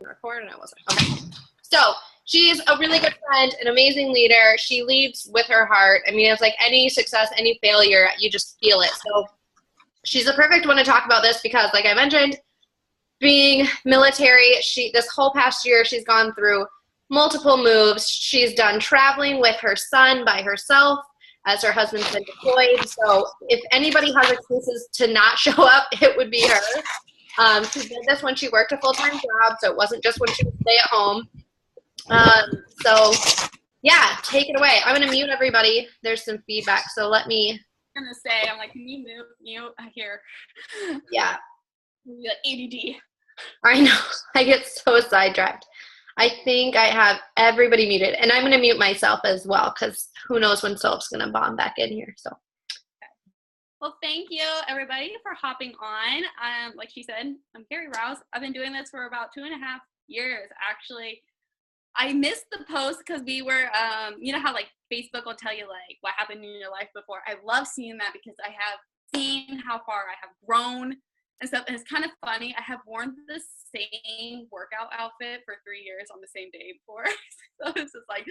Record, and I wasn't. Okay. So she's a really good friend, an amazing leader. She leads with her heart. I mean, it's like any success, any failure, you just feel it. So she's a perfect one to talk about this because, like I mentioned, being military, this whole past year, she's gone through multiple moves. She's done traveling with her son by herself as her husband's been deployed. So if anybody has excuses to not show up, it would be her. She did this when she worked a full-time job, so it wasn't just when she would stay at home. So yeah, take it away. I'm going to mute everybody. There's some feedback, so let me. I'm going to say, I'm like, can you mute here? Yeah. ADD. I know. I get so sidetracked. I think I have everybody muted, and I'm going to mute myself as well because who knows when Soap's going to bomb back in here. So. Well, thank you, everybody, for hopping on. Like she said, I'm Kari Rouse. I've been doing this for about 2.5 years, actually. I missed the post because we were, you know how, like, Facebook will tell you, like, what happened in your life before. I love seeing that because I have seen how far I have grown and stuff. And it's kind of funny. I have worn the same workout outfit for 3 years on the same day before. So it's just like,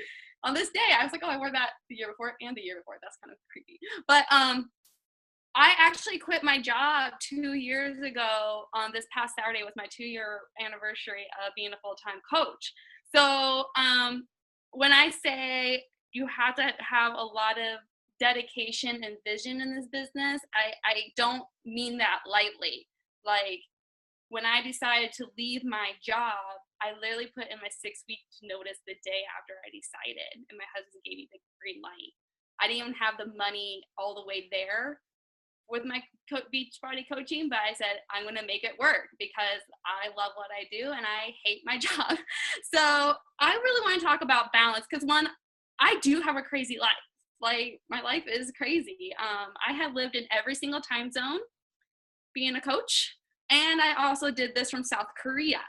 on this day, I was like, oh, I wore that the year before and the year before. That's kind of creepy. But, I actually quit my job 2 years ago. This past Saturday was my 2-year anniversary of being a full-time coach. So when I say you have to have a lot of dedication and vision in this business, I don't mean that lightly. Like, when I decided to leave my job, I literally put in my 6-week notice the day after I decided, and my husband gave me the green light. I didn't even have the money all the way there with my Beachbody coaching, but I said, I'm going to make it work because I love what I do and I hate my job. So I really want to talk about balance because, one, I do have a crazy life. Like, my life is crazy. I have lived in every single time zone being a coach, and I also did this from South Korea.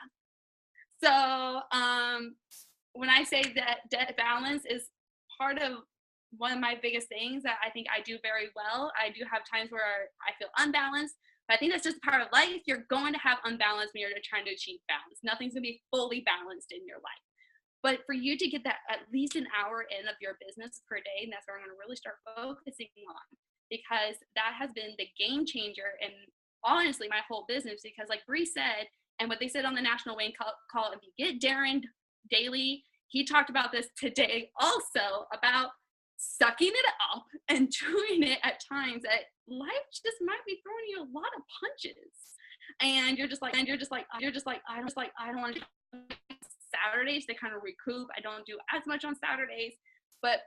So when I say that balance is part of one of my biggest things that I think I do very well. I do have times where I feel unbalanced, but I think that's just part of life. You're going to have unbalance when you're trying to achieve balance. Nothing's going to be fully balanced in your life. But for you to get that at least an hour in of your business per day, and that's where I'm going to really start focusing on, because that has been the game changer in, honestly, my whole business. Because like Bree said, and what they said on the National Weight Call, if you get Darren Daly, he talked about this today also, about sucking it up and doing it at times that life just might be throwing you a lot of punches, and you're just like I don't want to do Saturdays to kind of recoup. I don't do as much on Saturdays, but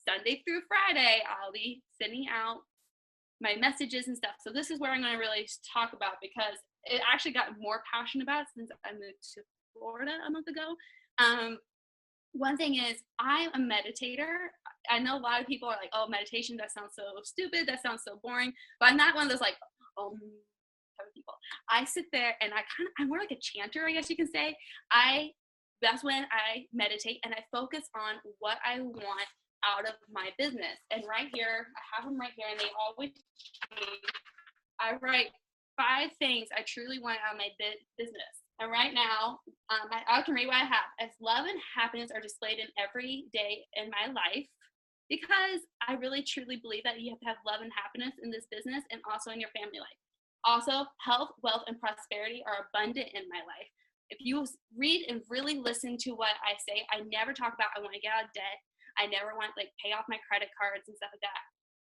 Sunday through Friday I'll be sending out my messages and stuff. So this is where I'm going to really talk about, because it actually got more passionate about since I moved to Florida a month ago. One thing is, I'm a meditator. I know a lot of people are like, oh, meditation, that sounds so stupid, that sounds so boring, but I'm not one of those like, type of people. I sit there and I'm more like a chanter, I guess you can say. That's when I meditate and I focus on what I want out of my business. And right here, I have them right here, and they always change. I write 5 things I truly want out of my business. And right now, I can read what I have. As love and happiness are displayed in every day in my life, because I really truly believe that you have to have love and happiness in this business and also in your family life. Also, health, wealth, and prosperity are abundant in my life. If you read and really listen to what I say, I never talk about I want to get out of debt. I never want like pay off my credit cards and stuff like that.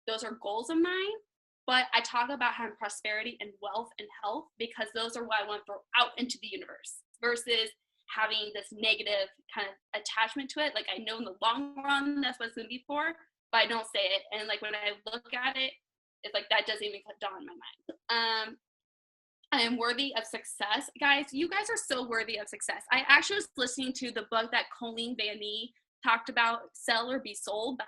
Those are goals of mine. But I talk about having prosperity and wealth and health because those are what I want to throw out into the universe versus having this negative kind of attachment to it. Like, I know in the long run that's what it's going to be for, but I don't say it. And like when I look at it, it's like that doesn't even dawn in my mind. I am worthy of success. Guys, you guys are so worthy of success. I actually was listening to the book that Colleen Van Nee talked about, Sell or Be Sold, by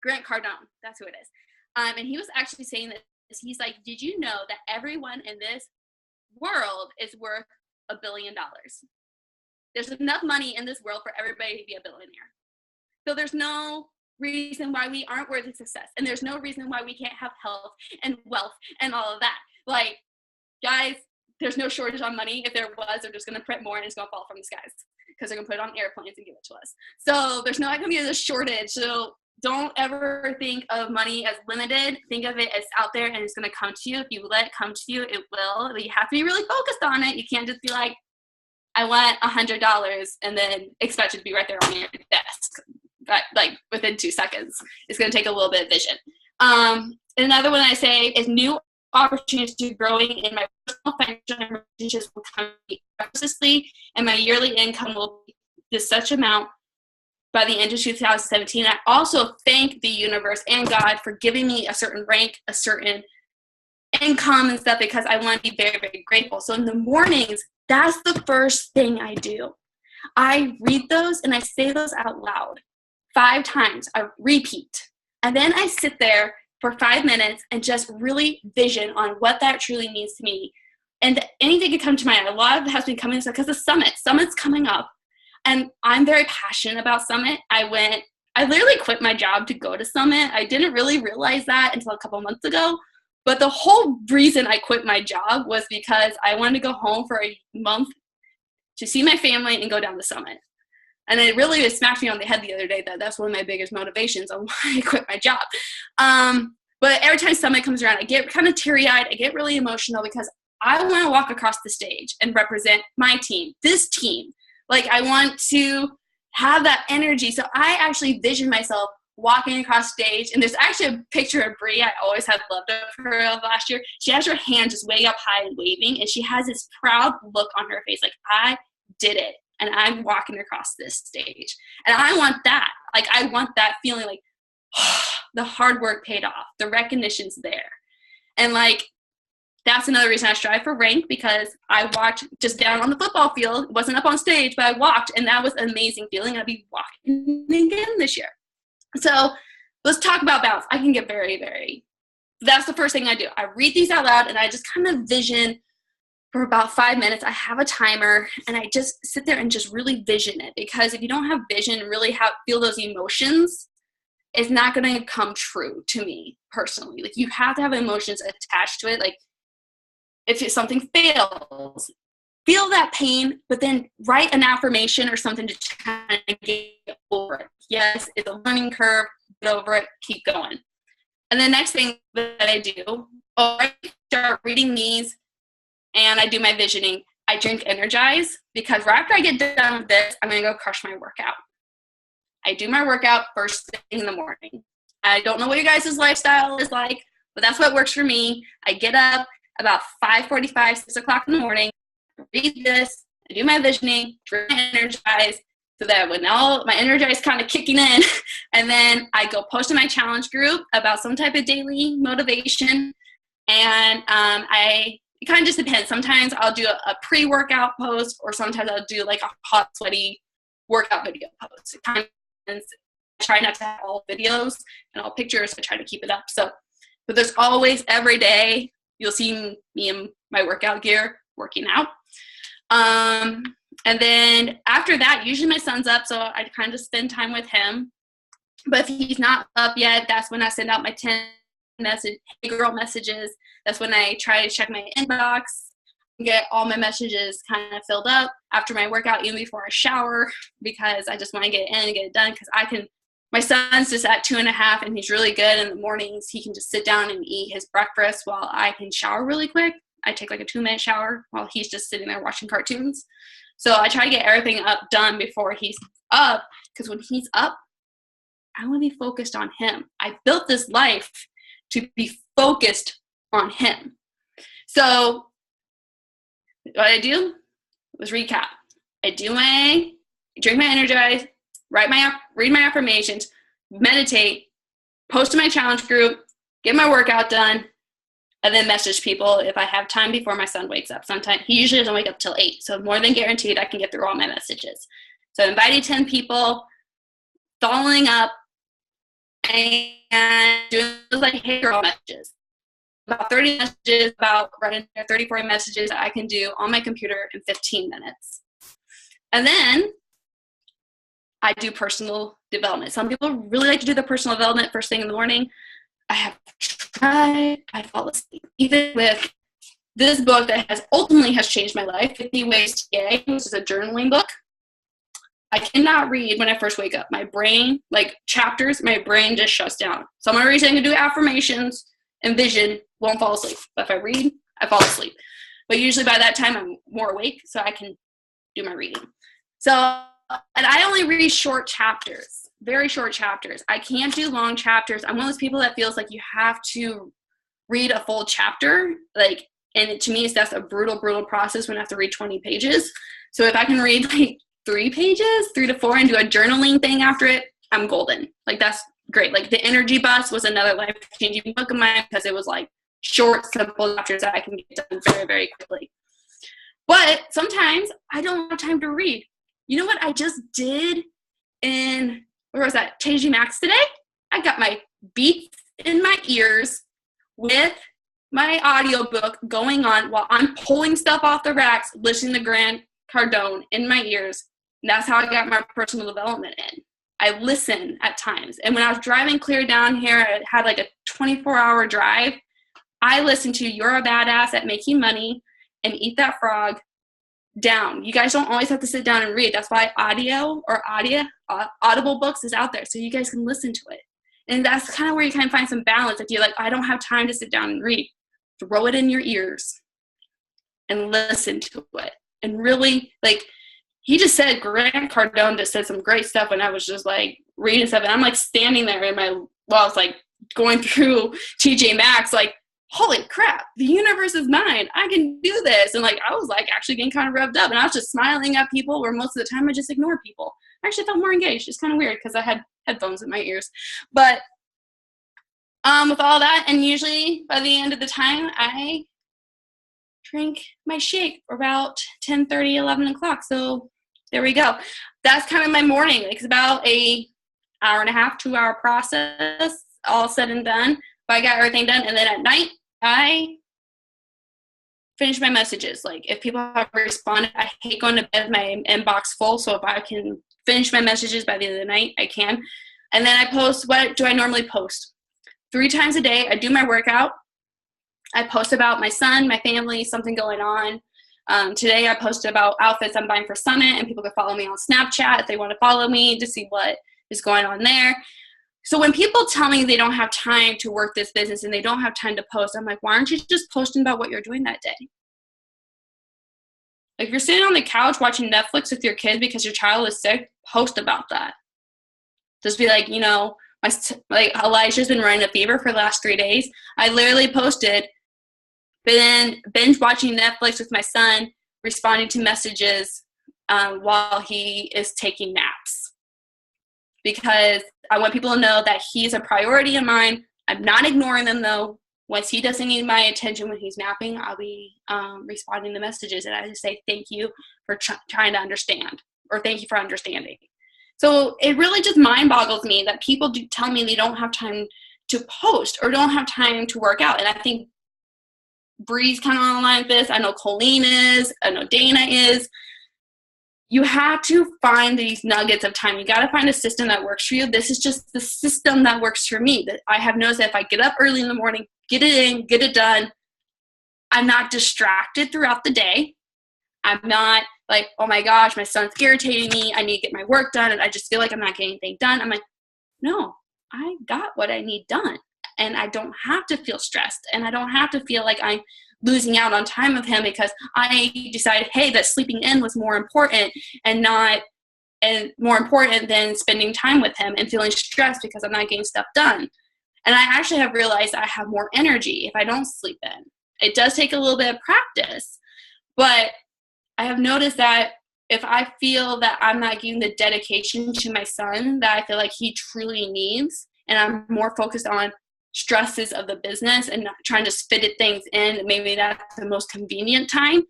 Grant Cardone. That's who it is. And he was actually saying this. He's like, did you know that everyone in this world is worth $1 billion? There's enough money in this world for everybody to be a billionaire. So there's no reason why we aren't worthy of success. And there's no reason why we can't have health and wealth and all of that. Like, guys, there's no shortage on money. If there was, they're just going to print more and it's going to fall from the skies because they're going to put it on airplanes and give it to us. So there's not going to be a shortage. So don't ever think of money as limited. Think of it as out there and it's going to come to you. If you let it come to you, it will. But you have to be really focused on it. You can't just be like, I want $100 and then expect it to be right there on your desk. But like within 2 seconds, it's going to take a little bit of vision. Another one I say is new opportunities to growing in my personal financial relationships will come effortlessly, and my yearly income will be to such amount by the end of 2017. I also thank the universe and God for giving me a certain rank, a certain income and stuff, because I want to be very, very grateful. So in the mornings, that's the first thing I do. I read those and I say those out loud 5 times. I repeat. And then I sit there for 5 minutes and just really vision on what that truly means to me. And anything could come to mind. A lot of it has been coming because of Summit's coming up. And I'm very passionate about Summit. I literally quit my job to go to Summit. I didn't really realize that until a couple months ago. But the whole reason I quit my job was because I wanted to go home for a month to see my family and go down to Summit. And it really smacked me on the head the other day that that's one of my biggest motivations on why I quit my job. But every time Summit comes around, I get kind of teary-eyed. I get really emotional because I want to walk across the stage and represent my team, this team. Like, I want to have that energy. So I actually vision myself walking across stage. And there's actually a picture of Brie I always had loved of her last year. She has her hand just way up high and waving. And she has this proud look on her face. Like, I did it. And I'm walking across this stage. And I want that. Like, I want that feeling like, the hard work paid off. The recognition's there. And, like, that's another reason I strive for rank, because I walked just down on the football field. It wasn't up on stage, but I walked, and that was an amazing feeling. I'll be walking again this year. So let's talk about balance. I can get very, very, that's the first thing I do. I read these out loud, and I just kind of vision for about 5 minutes. I have a timer, and I just sit there and just really vision it, because if you don't have vision and really feel those emotions, it's not going to come true to me personally. Like, you have to have emotions attached to it. Like, if something fails, feel that pain, but then write an affirmation or something to kind of get over it. Yes, it's a learning curve. Get over it. Keep going. And the next thing that I do, I start reading these, and I do my visioning. I drink Energize, because right after I get done with this, I'm going to go crush my workout. I do my workout first thing in the morning. I don't know what your guys' lifestyle is like, but that's what works for me. I get up about 5:45, 6 o'clock in the morning, read this, I do my visioning, drink Energize, so that when all my Energize kind of kicking in, and then I go post in my challenge group about some type of daily motivation, and it kind of just depends. Sometimes I'll do a pre-workout post, or sometimes I'll do like a hot, sweaty workout video post. It kind of depends. I try not to have all videos and all pictures. I try to keep it up. But there's always, every day, you'll see me in my workout gear working out. And then after that, usually my son's up, so I kind of spend time with him. But if he's not up yet, that's when I send out my 10 hey girl messages. That's when I try to check my inbox, get all my messages kind of filled up after my workout, even before I shower, because I just want to get it in and get it done. Because my son's just at 2.5, and he's really good in the mornings. He can just sit down and eat his breakfast while I can shower really quick. I take like a 2-minute shower while he's just sitting there watching cartoons. So I try to get everything done before he's up, because when he's up, I want to be focused on him. I built this life to be focused on him. So what I do was recap. I drink my Energize, read my affirmations, meditate, post to my challenge group, get my workout done, and then message people if I have time before my son wakes up. Sometimes he usually doesn't wake up till 8, so more than guaranteed I can get through all my messages. So I invited 10 people, following up, and doing like hey girl messages. About 30 messages, about running 30, 40 messages that I can do on my computer in 15 minutes. And then I do personal development. Some people really like to do the personal development first thing in the morning. I have tried, I fall asleep. Even with this book that ultimately has changed my life, 50 Ways to Gay, which is a journaling book. I cannot read when I first wake up. My brain, like chapters, my brain just shuts down. So I'm going to read something to do affirmations and vision, won't fall asleep. But if I read, I fall asleep. But usually by that time, I'm more awake, so I can do my reading. So, and I only read short chapters, very short chapters. I can't do long chapters. I'm one of those people that feels like you have to read a full chapter. Like, and to me, that's a brutal, brutal process when I have to read 20 pages. So if I can read like 3 pages, 3 to 4, and do a journaling thing after it, I'm golden. Like, that's great. Like, The Energy Bus was another life-changing book of mine because it was like short, simple chapters that I can get done very, very quickly. But sometimes I don't have time to read. You know what I just did in, where was that, TJ Maxx today? I got my Beats in my ears with my audiobook going on while I'm pulling stuff off the racks, listening to Grant Cardone in my ears. And that's how I got my personal development in. I listen at times. And when I was driving clear down here, I had like a 24-hour drive. I listened to You're a Badass at Making Money and Eat That Frog down. You guys don't always have to sit down and read. That's why Audible books is out there so you guys can listen to it. And that's kind of where you kind of find some balance. If you're like, I don't have time to sit down and read, throw it in your ears and listen to it. And really, like, he just said, Grant Cardone just said some great stuff when I was just like reading stuff. And I'm like standing there while I was like going through TJ Maxx, like, holy crap, the universe is mine. I can do this. And like, I was like actually getting kind of revved up, and I was just smiling at people where most of the time I just ignore people. I actually felt more engaged. It's kind of weird because I had headphones in my ears. But with all that, and usually by the end of the time, I drink my shake for about 10:30, 11 o'clock. So there we go. That's kind of my morning. Like, it's about a hour and a half, 2-hour process, all said and done. But I got everything done. And then at night, I finish my messages. Like, if people have responded, I hate going to bed with my inbox full. So if I can finish my messages by the end of the night, I can. And then I post, what do I normally post? 3 times a day, I do my workout. I post about my son, my family, something going on. Today I posted about outfits I'm buying for Summit, and people can follow me on Snapchat if they want to follow me to see what is going on there. So when people tell me they don't have time to work this business and they don't have time to post, I'm like, why aren't you just posting about what you're doing that day? Like, if you're sitting on the couch watching Netflix with your kid because your child is sick, post about that. Just be like, you know, like Elijah's been running a fever for the last 3 days. I literally posted, been binge watching Netflix with my son, responding to messages while he is taking naps. Because I want people to know that he's a priority of mine. I'm not ignoring them, though. Once he doesn't need my attention when he's napping, I'll be responding to messages. And I just say, thank you for trying to understand, or thank you for understanding. So it really just mind boggles me that people do tell me they don't have time to post or don't have time to work out. And I think Bree's kind of on the line with this. I know Colleen is. I know Dana is. You have to find these nuggets of time. You got to find a system that works for you. This is just the system that works for me. That I have noticed that if I get up early in the morning, get it in, get it done, I'm not distracted throughout the day. I'm not like, oh my gosh, my son's irritating me. I need to get my work done, and I just feel like I'm not getting anything done. I'm like, no, I got what I need done, and I don't have to feel stressed, and I don't have to feel like I'm losing out on time with him because I decided, hey, that sleeping in was more important and more important than spending time with him and feeling stressed because I'm not getting stuff done. And I actually have realized I have more energy if I don't sleep in. It does take a little bit of practice, but I have noticed that if I feel that I'm not giving the dedication to my son that I feel like he truly needs, and I'm more focused on stresses of the business and not trying to fit things in, maybe that's the most convenient time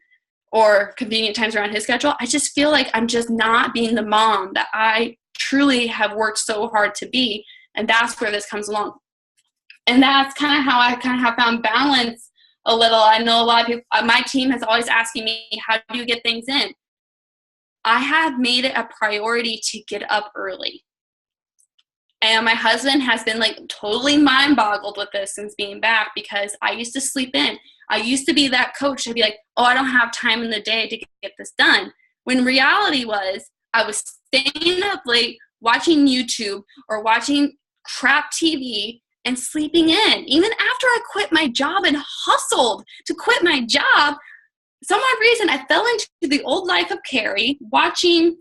or convenient times around his schedule, I just feel like I'm just not being the mom that I truly have worked so hard to be. And that's where this comes along. And that's kind of how I kind of have found balance a little. I know a lot of people, my team has always asking me, how do you get things in? I have made it a priority to get up early. And my husband has been like totally mind boggled with this since being back, because I used to sleep in. I used to be that coach to be like, oh, I don't have time in the day to get this done. When reality was, I was staying up late watching YouTube or watching crap TV and sleeping in. Even after I quit my job and hustled to quit my job, some odd reason I fell into the old life of Kari, watching,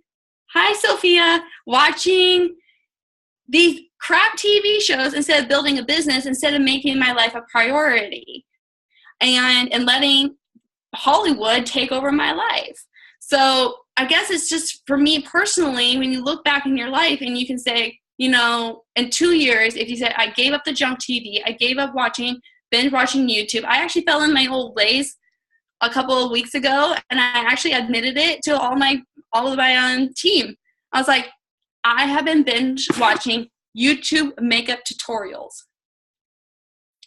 hi Sophia, watching these crap TV shows instead of building a business, instead of making my life a priority, and letting Hollywood take over my life. So I guess it's just, for me personally, when you look back in your life and you can say, you know, in 2 years, if you said, I gave up the junk TV, I gave up binge watching YouTube. I actually fell in my old ways a couple of weeks ago, and I actually admitted it to all of my team. I was like, I have been binge watching YouTube makeup tutorials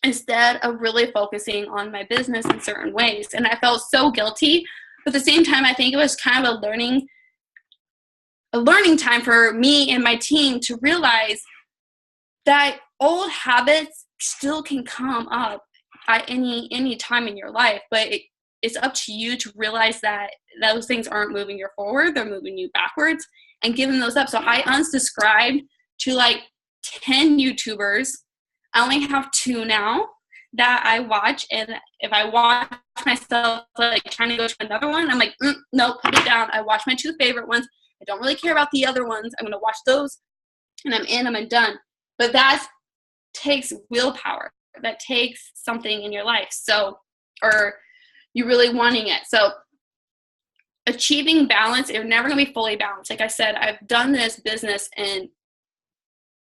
instead of really focusing on my business in certain ways. And I felt so guilty. But at the same time, I think it was kind of a learning time for me and my team to realize that old habits still can come up at any time in your life, but it's up to you to realize that those things aren't moving you forward, they're moving you backwards, and giving those up. So I unsubscribed to like 10 YouTubers. I only have 2 now that I watch, and if I watch myself like trying to go to another one, I'm like, no, put it down. I watch my 2 favorite ones. I don't really care about the other ones. I'm going to watch those, and I'm done. But that takes willpower. That takes something in your life. So, or you really wanting it. So achieving balance, you're never going to be fully balanced. Like I said, I've done this business in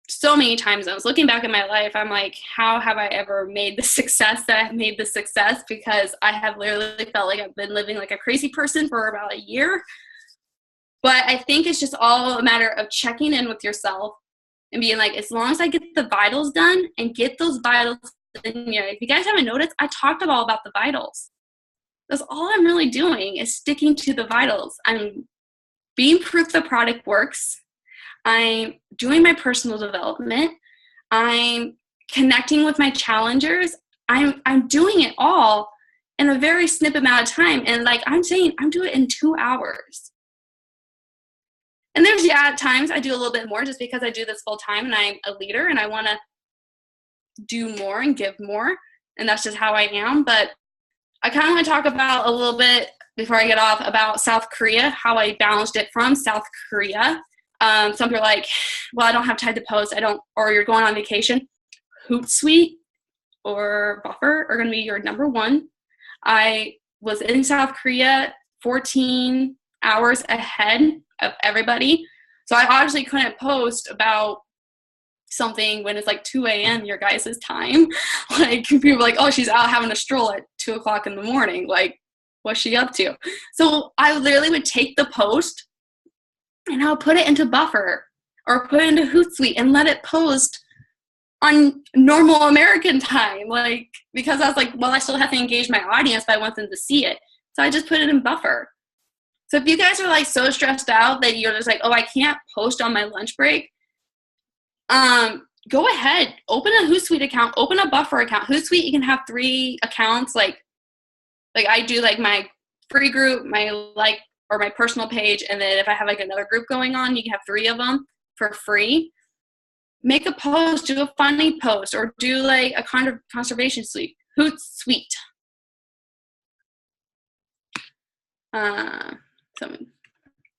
so many times. I was looking back at my life. I'm like, how have I ever made the success that I've made the success? Because I have literally felt like I've been living like a crazy person for about a year. But I think it's just all a matter of checking in with yourself and being like, as long as I get the vitals done and get those vitals in here. If you guys haven't noticed, I talked all about the vitals. That's all I'm really doing, is sticking to the vitals. I'm being proof the product works. I'm doing my personal development. I'm connecting with my challengers. I'm doing it all in a very snip amount of time. And like I'm saying, I'm doing it in 2 hours. And there's, at times I do a little bit more just because I do this full time and I'm a leader and I want to do more and give more. And that's just how I am. But I kind of want to talk about a little bit before I get off about South Korea, how I balanced it from South Korea. Some people are like, well, I don't have time to post. Or you're going on vacation. Hootsuite or Buffer are going to be your number one. I was in South Korea 14 hours ahead of everybody. So I obviously couldn't post about something when it's like 2 a.m. your guys' time. Like people are like, oh, she's out having a stroll at 2 o'clock in the morning. Like, what's she up to? So I literally would take the post and I'll put it into Buffer or put it into Hootsuite and let it post on normal American time. Like, because I was like, well, I still have to engage my audience, but I want them to see it. So I just put it in Buffer. So if you guys are like so stressed out that you're just like, oh, I can't post on my lunch break, go ahead, open a Hootsuite account, open a Buffer account. Hootsuite, you can have 3 accounts. Like I do like my free group, or my personal page. And then if I have like another group going on, you can have 3 of them for free. Make a post, do a funny post, or do like a conservation suite. Hootsuite.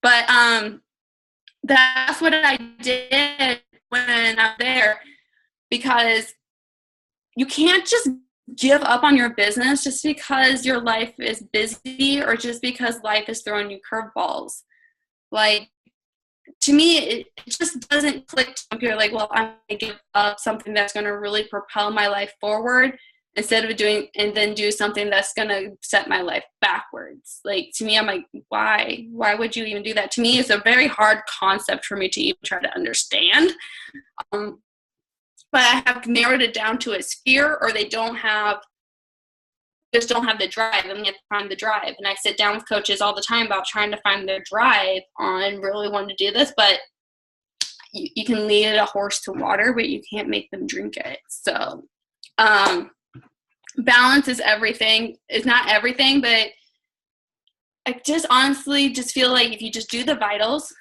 But that's what I did when I'm there, because you can't just give up on your business just because your life is busy or just because life is throwing you curveballs. Like, to me, it just doesn't click. You're like, well, I'm going to give up something that's going to really propel my life forward instead of do something that's going to set my life backwards. Like, to me, I'm like, why would you even do that? To me, it's a very hard concept for me to even try to understand. But I have narrowed it down to it's fear, or they just don't have the drive, and we have to find the drive. And I sit down with coaches all the time about trying to find their drive on really wanting to do this. But you can lead a horse to water, but you can't make them drink it. So balance is everything. It's not everything, but I just honestly just feel like if you just do the vitals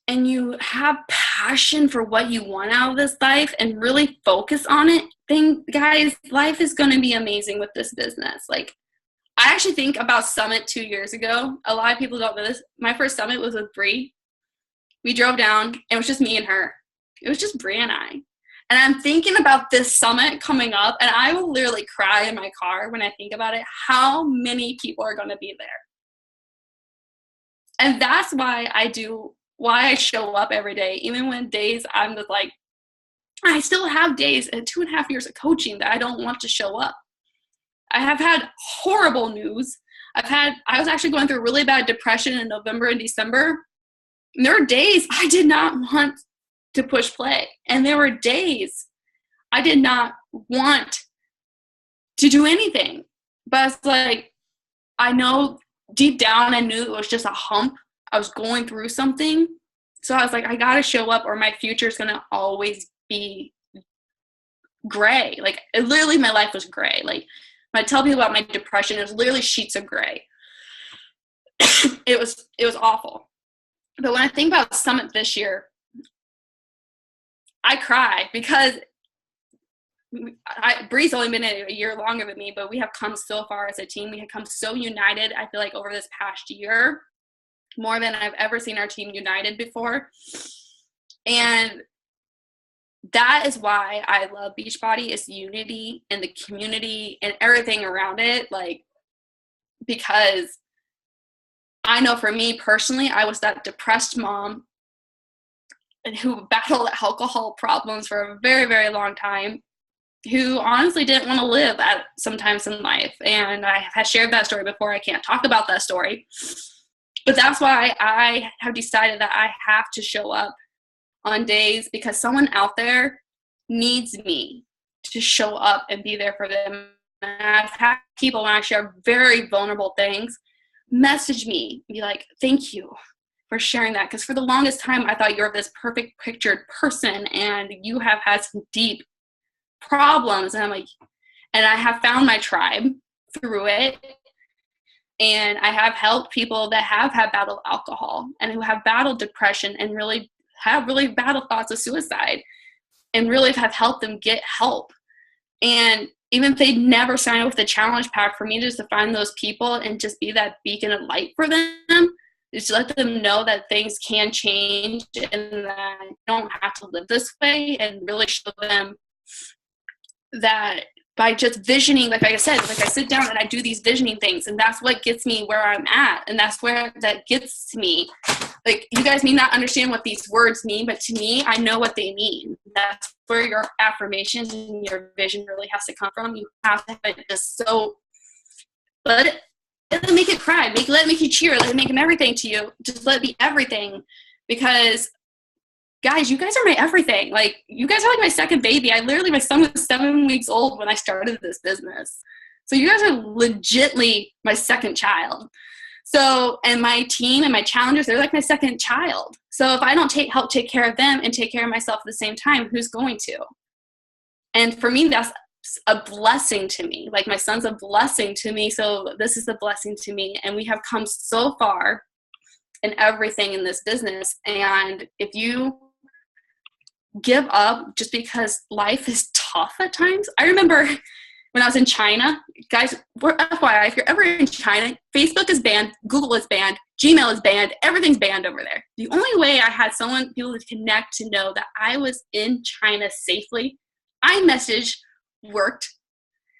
and you have passion for what you want out of this life and really focus on it, then guys, life is going to be amazing with this business. Like, I actually think about Summit 2 years ago. A lot of people don't know this. My first Summit was with Bree. We drove down, and it was just me and her. It was just Bree and I. And I'm thinking about this Summit coming up, and I will literally cry in my car when I think about it, how many people are going to be there. And that's why I show up every day, even when days I'm just like, I still have days at 2.5 years of coaching that I don't want to show up. I have had horrible news. I was actually going through really bad depression in November and December. And there were days I did not want to push play. And there were days I did not want to do anything. But it's like, I know deep down I knew it was just a hump. I was going through something. So I was like, I got to show up or my future is going to always be gray. Like, literally my life was gray. Like, when I tell people about my depression, it was literally sheets of gray. It was awful. But when I think about Summit this year, I cry because Bree's only been a year longer than me, but we have come so far as a team. We have come so united, I feel like, over this past year, more than I've ever seen our team united before. And that is why I love Beachbody, is unity and the community and everything around it. Like, because I know for me personally, I was that depressed mom and who battled alcohol problems for a very, very long time, who honestly didn't want to live at sometimes in life. And I have shared that story before. I can't talk about that story. But that's why I have decided that I have to show up on days, because someone out there needs me to show up and be there for them. And I've had people, when I share very vulnerable things, message me, be like, thank you for sharing that. Because for the longest time, I thought you were this perfect pictured person and you have had some deep problems. And I'm like, and I have found my tribe through it. And I have helped people that have had battled alcohol and who have battled depression and really have really battled thoughts of suicide, and really have helped them get help. And even if they never sign up with the challenge pack, for me just to find those people and just be that beacon of light for them, is to let them know that things can change and that you don't have to live this way, and really show them that by just visioning, like I said, like I sit down and I do these visioning things, and that's what gets me where I'm at. And that's where that gets me. Like, you guys may not understand what these words mean, but to me, I know what they mean. That's where your affirmations and your vision really has to come from. You have to have it just so, let it make it cry. Let it make you cheer. Let it make them everything to you. Just let it be everything. Because, guys, you guys are my everything. Like, you guys are like my second baby. My son was 7 weeks old when I started this business. So you guys are legitly my second child. So, and my team and my challengers, they're like my second child. So if I don't help take care of them and take care of myself at the same time, who's going to? And for me, that's a blessing to me. Like, my son's a blessing to me. So this is a blessing to me. And we have come so far in everything in this business. And if you give up just because life is tough at times. I remember when I was in China, guys, FYI, if you're ever in China, Facebook is banned, Google is banned, Gmail is banned, everything's banned over there. The only way I had people to connect to know that I was in China safely, iMessage worked.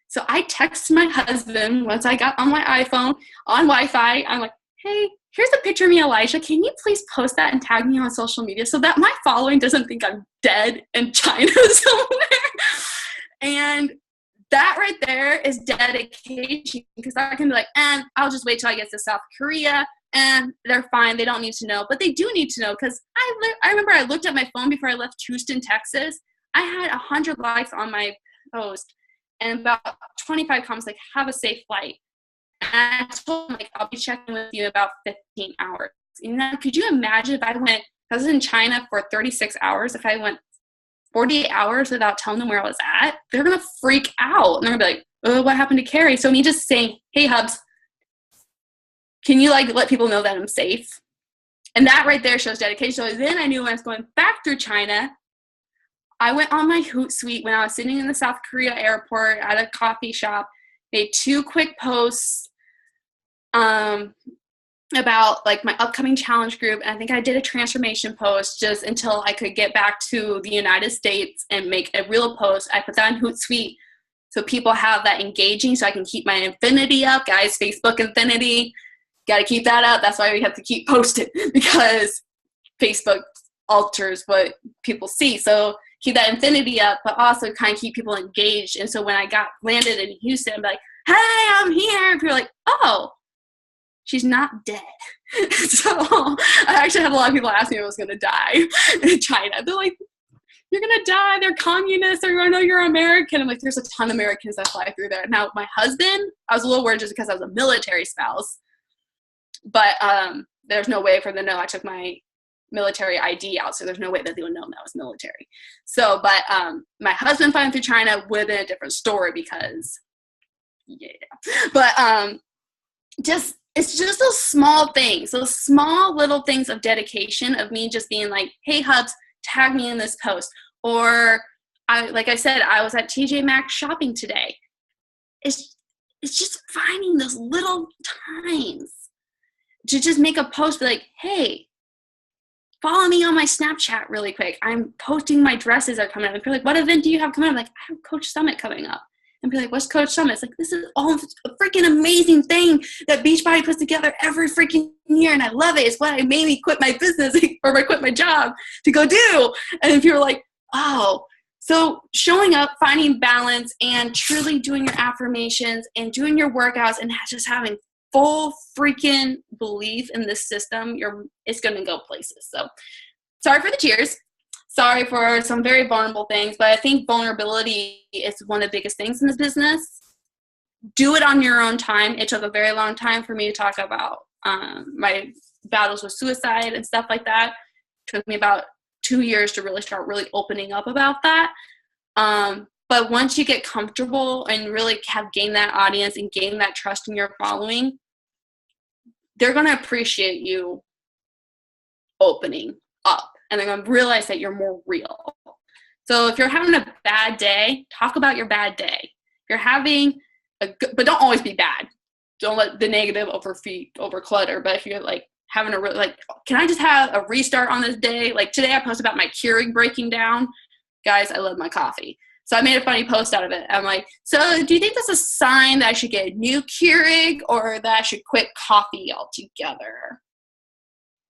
So I texted my husband once I got on my iPhone, on Wi-Fi. I'm like, hey, here's a picture of me, Elijah. Can you please post that and tag me on social media so that my following doesn't think I'm dead in China somewhere? And that right there is dedication, because I can be like, I'll just wait till I get to South Korea, and they're fine. They don't need to know. But they do need to know, because I remember I looked at my phone before I left Houston, Texas. I had 100 likes on my post and about 25 comments like, have a safe flight. And I told them, like, I'll be checking with you about 15 hours. You know, could you imagine if I was in China for 36 hours. If I went 48 hours without telling them where I was at, they're going to freak out. And they're going to be like, oh, what happened to Kari? So me just saying, hey, Hubs, can you like let people know that I'm safe? And that right there shows dedication. So then I knew when I was going back through China, I went on my Hootsuite when I was sitting in the South Korea airport at a coffee shop, made 2 quick posts about like my upcoming challenge group. And I think I did a transformation post just until I could get back to the United States and make a real post. I put that on Hootsuite so people have that engaging so I can keep my infinity up. Guys, Facebook infinity, got to keep that up. That's why we have to keep posting, because Facebook alters what people see. So keep that infinity up, but also kind of keep people engaged. And so when I landed in Houston, I'm like, hey, I'm here. And people are like, oh, she's not dead. So I actually had a lot of people ask me if I was going to die in China. They're like, you're going to die. They're communists. They're going to know you're American. I'm like, there's a ton of Americans that fly through there. Now, my husband, I was a little worried just because I was a military spouse. But there's no way for them to know I took my military ID out, so there's no way that they would know that I was military. So, but my husband flying through China would have been a different story because, yeah. But it's just those small things, those small little things of dedication of me just being like, hey, Hubs, tag me in this post. Or, like I said, I was at TJ Maxx shopping today. It's just finding those little times to just make a post, be like, hey, follow me on my Snapchat really quick. I'm posting my dresses are coming up. And people are like, what event do you have coming up? I'm like, I have Coach Summit coming up. And be like, what's Coach Summit? It's like, this is all a freaking amazing thing that Beachbody puts together every freaking year. And I love it. It's what made me quit my business or I quit my job to go do. And people are like, oh. So showing up, finding balance, and truly doing your affirmations and doing your workouts and just having full freaking belief in this system, it's going to go places. So sorry for the tears. Sorry for some very vulnerable things, but I think vulnerability is one of the biggest things in this business. Do it on your own time. It took a very long time for me to talk about my battles with suicide and stuff like that. It took me about 2 years to really start opening up about that. But once you get comfortable and really have gained that audience and gain that trust in your following, they're going to appreciate you opening up. And they're going to realize that you're more real. So if you're having a bad day, talk about your bad day. If you're having but don't always be bad. Don't let the negative over clutter. But if you're like having can I just have a restart on this day? Like today I posted about my Keurig breaking down. Guys, I love my coffee. So I made a funny post out of it. I'm like, so do you think that's a sign that I should get a new Keurig or that I should quit coffee altogether?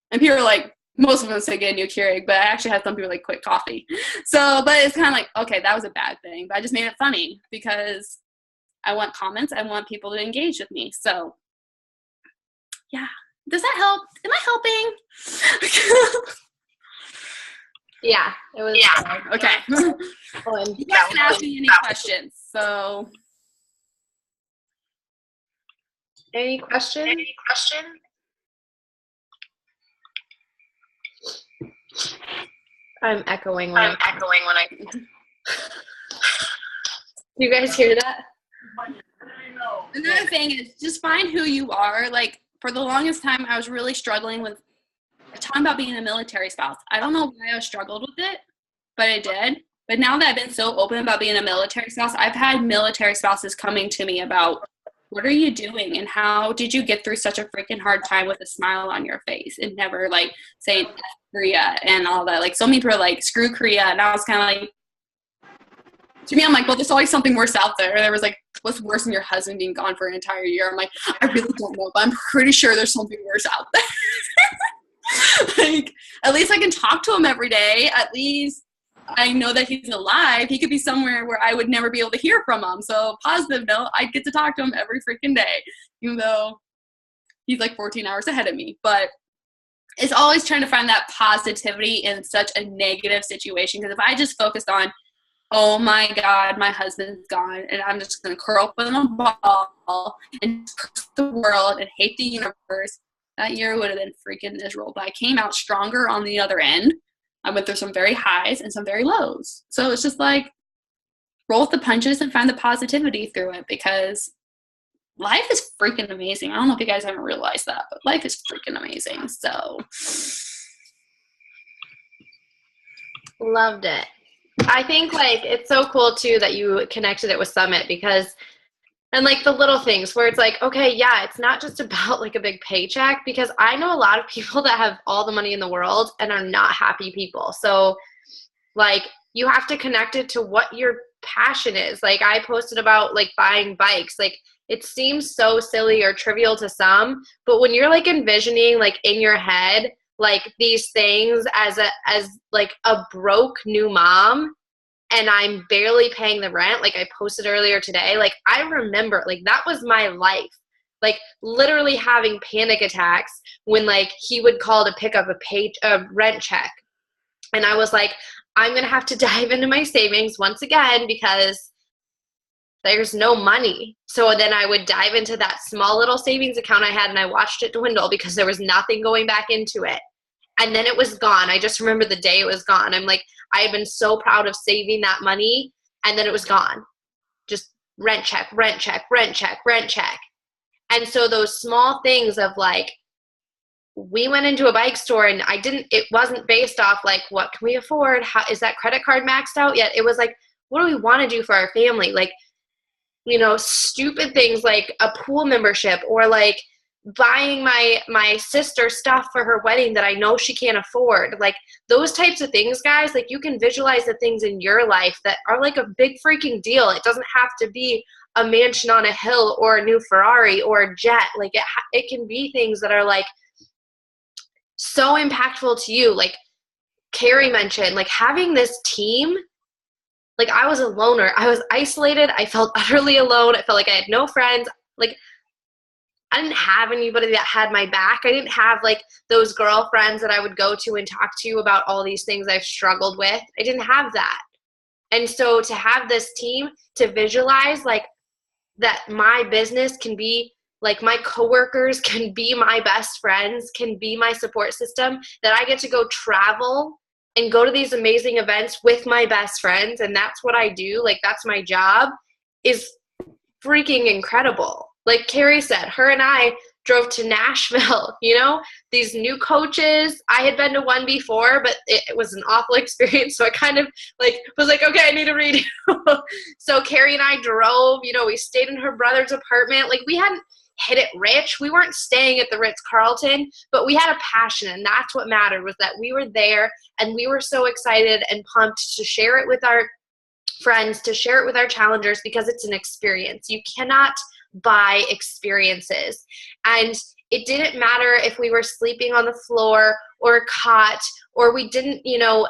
And people are like, most of them say get a new Keurig, but I actually had some people like quit coffee. So, but it's kind of like, okay, that was a bad thing. But I just made it funny because I want comments. I want people to engage with me. So, yeah. Does that help? Am I helping? Yeah, it was. Yeah. Okay. You guys can ask me any questions. So, any question? I'm echoing when I. You guys hear that? Another thing is just find who you are. Like for the longest time, I was really struggling with talking about being a military spouse. I don't know why I struggled with it, but I did. But now that I've been so open about being a military spouse, I've had military spouses coming to me about what are you doing and how did you get through such a freaking hard time with a smile on your face and never like saying Korea and all that. Like so many people are like, screw Korea. And I was kind of like, to me, I'm like, well, there's always something worse out there. There was like, what's worse than your husband being gone for an entire year? I'm like, I really don't know, but I'm pretty sure there's something worse out there. Like, at least I can talk to him every day. At least I know that he's alive. He could be somewhere where I would never be able to hear from him. So positive note, I get to talk to him every freaking day, even though he's like 14 hours ahead of me. But it's always trying to find that positivity in such a negative situation. Because if I just focused on, oh my God, my husband's gone, and I'm just going to curl up in a ball and curse the world and hate the universe, That year would have been freaking miserable, but I came out stronger on the other end. I went through some very highs and some very lows. So it's just like, roll with the punches and find the positivity through it, because life is freaking amazing. I don't know if you guys haven't realized that, but life is freaking amazing. So Loved it. I think like it's so cool too that you connected it with Summit, because and like the little things where it's like, okay, yeah, it's not just about like a big paycheck, because I know a lot of people that have all the money in the world and are not happy people. So like you have to connect it to what your passion is. Like I posted about like buying bikes. Like it seems so silly or trivial to some, but when you're like envisioning like in your head like these things as like a broke new mom, and I'm barely paying the rent, like I posted earlier today, like I remember like that was my life. Like literally having panic attacks when like he would call to pick up a rent check. And I was like, I'm going to have to dive into my savings once again because there's no money. So then I would dive into that small little savings account I had, and I watched it dwindle because there was nothing going back into it. And then it was gone. I just remember the day it was gone. I'm like, I had been so proud of saving that money, and then it was gone. Just rent check, rent check, rent check, rent check. And so those small things of like, we went into a bike store and it wasn't based off like, what can we afford? How is that credit card maxed out yet? It was like, what do we want to do for our family? Like, you know, stupid things like a pool membership, or like buying my sister stuff for her wedding that I know she can't afford. Like those types of things, guys, like you can visualize the things in your life that are like a big freaking deal. It doesn't have to be a mansion on a hill or a new Ferrari or a jet. Like it can be things that are like so impactful to you. Like Kari mentioned, like having this team. Like I was a loner. I was isolated. I felt utterly alone. I felt like I had no friends. Like I didn't have anybody that had my back. I didn't have like those girlfriends that I would go to and talk to about all these things I've struggled with. I didn't have that. And so to have this team, to visualize like that my business can be like my coworkers can be my best friends, can be my support system, that I get to go travel and go to these amazing events with my best friends, and that's what I do, like that's my job, is freaking incredible. Like Kari said, her and I drove to Nashville, you know, these new coaches. I had been to one before, but it was an awful experience. So I kind of like was like, okay, I need to read. So Kari and I drove, you know, we stayed in her brother's apartment. Like we hadn't hit it rich. We weren't staying at the Ritz-Carlton, but we had a passion, and that's what mattered, was that we were there and we were so excited and pumped to share it with our friends, to share it with our challengers, because it's an experience. You cannot buy experiences. And it didn't matter if we were sleeping on the floor or a cot, or we didn't, you know,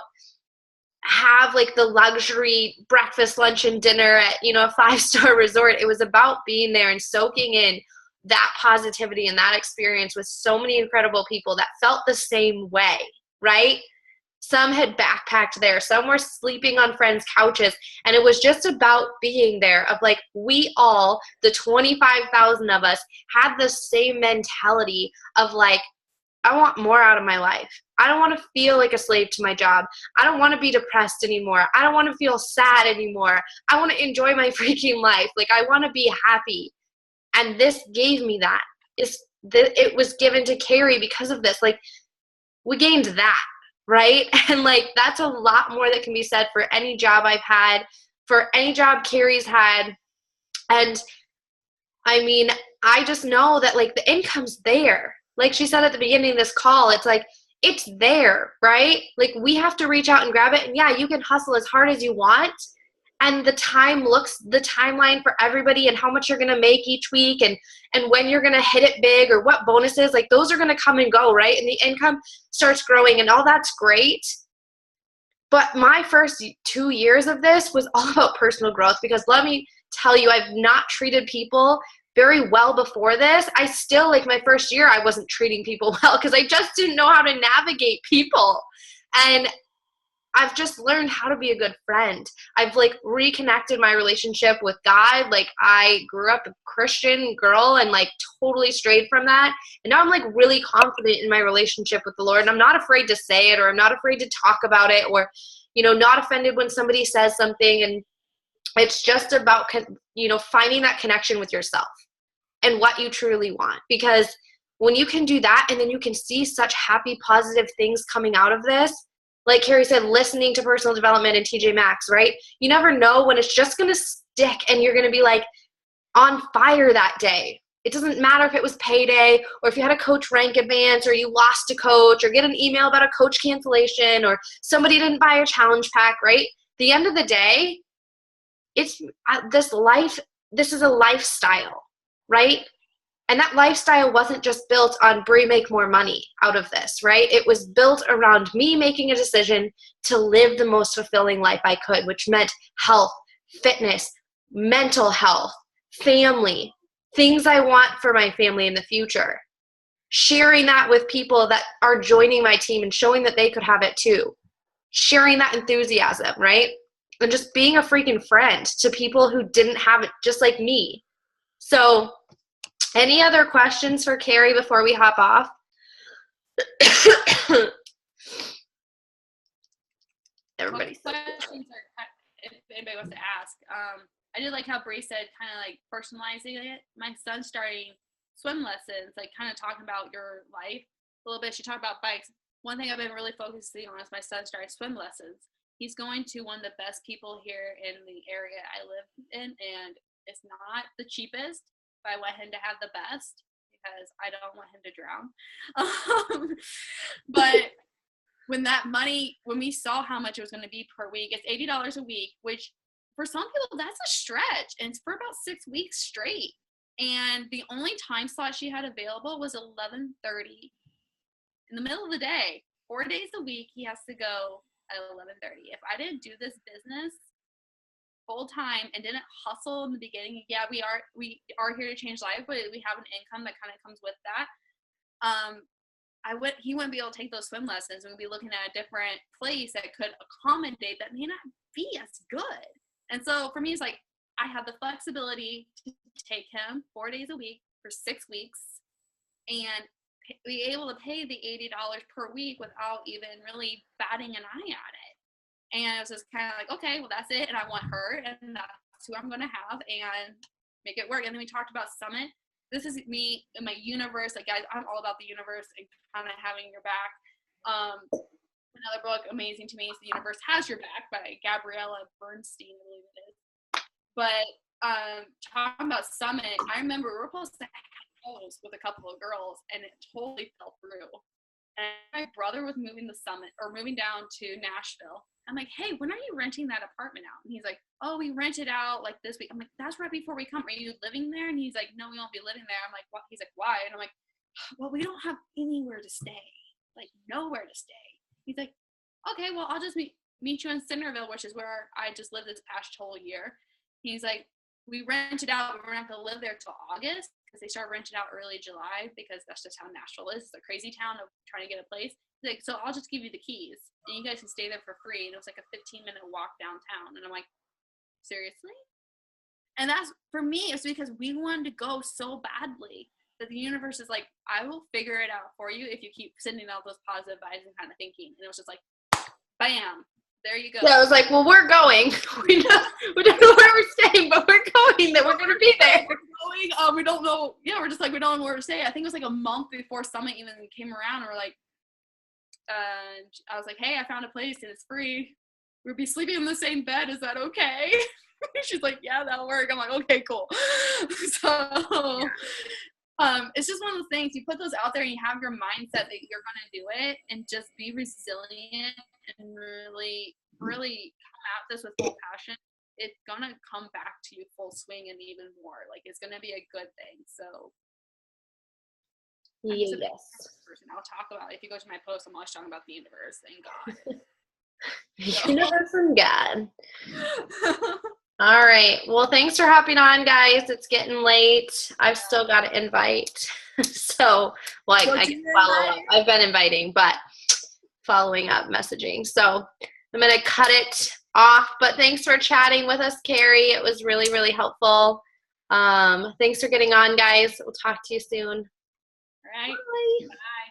have like the luxury breakfast, lunch, and dinner at, you know, a 5-star resort. It was about being there and soaking in that positivity and that experience with so many incredible people that felt the same way, right? Some had backpacked there. Some were sleeping on friends' couches. And it was just about being there, of like, we all, the 25,000 of us, had the same mentality of like, I want more out of my life. I don't want to feel like a slave to my job. I don't want to be depressed anymore. I don't want to feel sad anymore. I want to enjoy my freaking life. Like I want to be happy. And this gave me that. It was given to Kari because of this. Like we gained that, right? And like that's a lot more that can be said for any job I've had, for any job Kari's had. And I mean, I just know that like the income's there. Like she said at the beginning of this call, it's like, it's there, right? Like we have to reach out and grab it. And yeah, you can hustle as hard as you want. And the timeline for everybody and how much you're going to make each week and when you're going to hit it big or what bonuses, like those are going to come and go, right? And the income starts growing and all that's great. But my first 2 years of this was all about personal growth, because let me tell you, I've not treated people very well before this. I still, like my first year, I wasn't treating people well because I just didn't know how to navigate people. And I've just learned how to be a good friend. I've like reconnected my relationship with God. Like I grew up a Christian girl and like totally strayed from that. And now I'm like really confident in my relationship with the Lord. And I'm not afraid to say it, or I'm not afraid to talk about it, or, you know, not offended when somebody says something. And it's just about, you know, finding that connection with yourself and what you truly want. Because when you can do that, and then you can see such happy, positive things coming out of this, like Kari said, listening to personal development and TJ Maxx, right? You never know when it's just going to stick and you're going to be like on fire that day. It doesn't matter if it was payday, or if you had a coach rank advance, or you lost a coach, or get an email about a coach cancellation, or somebody didn't buy a challenge pack, right? At the end of the day, it's this is a lifestyle, right? And that lifestyle wasn't just built on Brie make more money out of this, right? It was built around me making a decision to live the most fulfilling life I could, which meant health, fitness, mental health, family, things I want for my family in the future. Sharing that with people that are joining my team and showing that they could have it too. Sharing that enthusiasm, right? And just being a freaking friend to people who didn't have it just like me. So, any other questions for Kari before we hop off? Everybody. Questions are, if anybody wants to ask. I did like how Brie said, kind of like personalizing it. My son's starting swim lessons, like kind of talking about your life a little bit. She talked about bikes. One thing I've been really focusing on is my son starting swim lessons. He's going to one of the best people here in the area I live in, and it's not the cheapest, but I want him to have the best because I don't want him to drown. But when we saw how much it was going to be per week, it's $80 a week, which for some people that's a stretch, and it's for about 6 weeks straight. And the only time slot she had available was 11:30 in the middle of the day. 4 days a week he has to go at 11:30. If I didn't do this business full time and didn't hustle in the beginning, yeah, we are here to change life, but we have an income that kind of comes with that. He wouldn't be able to take those swim lessons, and we'd be looking at a different place that could accommodate that may not be as good. And so for me, it's like I have the flexibility to take him 4 days a week for 6 weeks and be able to pay the $80 per week without even really batting an eye at it. And it was just kind of like, okay, well, that's it. And I want her, and that's who I'm going to have, and make it work. And then we talked about Summit. This is me in my universe. Like, guys, I'm all about the universe and kind of having your back. Another book, amazing to me, is The Universe Has Your Back by Gabriella Bernstein, I believe it is. But talking about Summit, I remember we were supposed to have with a couple of girls, and it totally fell through. And my brother was moving down to Nashville. I'm like, hey, when are you renting that apartment out? And he's like, oh, we rent it out like this week. I'm like, that's right before we come. Are you living there? And he's like, no, we won't be living there. I'm like, what? He's like, why? And I'm like, well, we don't have anywhere to stay, like nowhere to stay. He's like, okay, well, I'll just meet you in Centerville, which is where I just lived this past whole year. He's like, we rented out, but we're not going to live there till August, because they start renting out early July, because that's just how Nashville is. It's a crazy town of trying to get a place. He's like, so I'll just give you the keys, and you guys can stay there for free. And it was like a 15-minute walk downtown. And I'm like, seriously? And that's, for me, it's because we wanted to go so badly that the universe is like, I will figure it out for you if you keep sending out those positive vibes and kind of thinking. And it was just like, bam. There you go. Yeah, I was like, well, we're going. We don't know where we're staying, but we're going. That we're going to be there. We're going. We don't know. Yeah, we're just like, we don't know where to stay. I think it was like a month before Summit even came around. And we're like, I was like, hey, I found a place and it's free. We'll be sleeping in the same bed. Is that okay? She's like, yeah, that'll work. I'm like, okay, cool. So it's just one of those things. You put those out there and you have your mindset that you're going to do it, and just be resilient and really, really come at this with full passion. It's going to come back to you full swing and even more. Like, it's going to be a good thing. So yes. I'll talk about it. If you go to my post, I'm always talking about the universe. Thank God. Universe and God. All right. Well, thanks for hopping on, guys. It's getting late. I've still got to invite. So, I can follow up. I've been inviting, but following up messaging. So, I'm going to cut it off. But thanks for chatting with us, Kari. It was really, really helpful. Thanks for getting on, guys. We'll talk to you soon. All right. Bye. Bye.